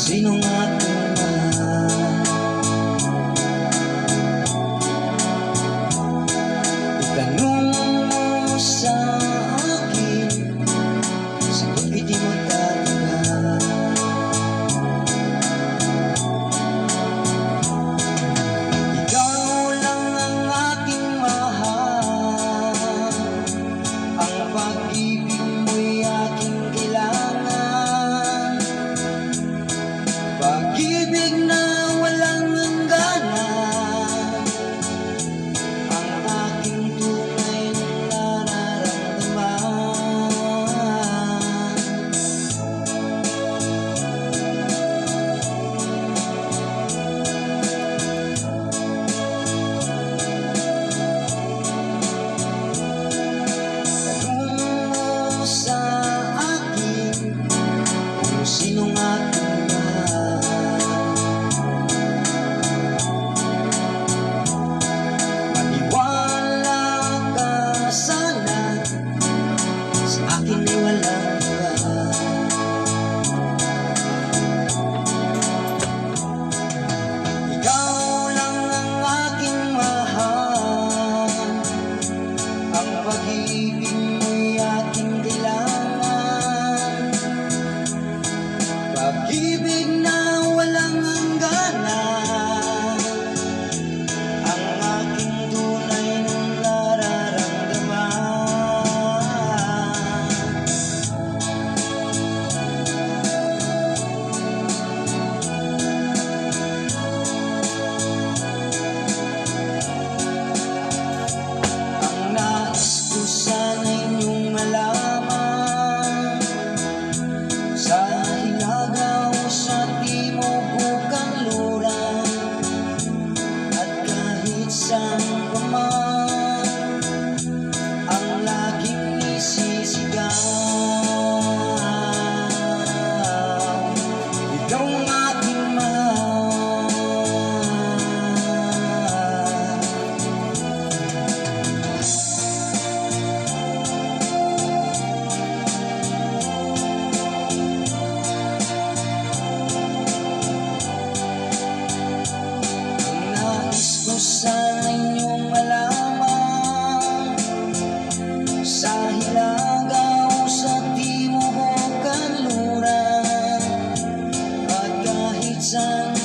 sinong ating mahal. Itanong mo sa akin, sagot ko'y di magtatagal. Ikaw lang ang aking mahal, ang pag-ibig mo'y aking kailangan. Pag-ibig na walang hangganan, ang aking tunay na nararamdaman. Tanong mo sa akin kung sinong aking mahal. Maniwala ka sana, sa akin ay walang iba. Ikaw lang ang aking mahal, ang pag-ibig mo'y aking kailangan. Pag-ibig na walang hangganan, ang aking tunay na nararamdaman. Ang nais ko sana inyong malaman, sa Hilaga o sa Timog o Kanluran, at kahit saan pa man, ang laging isisigaw, ikaw ang aking mahal. Ang nais ko sana inyong malaman, sa Hilaga o sa Timog o Kanluran, at kahit saan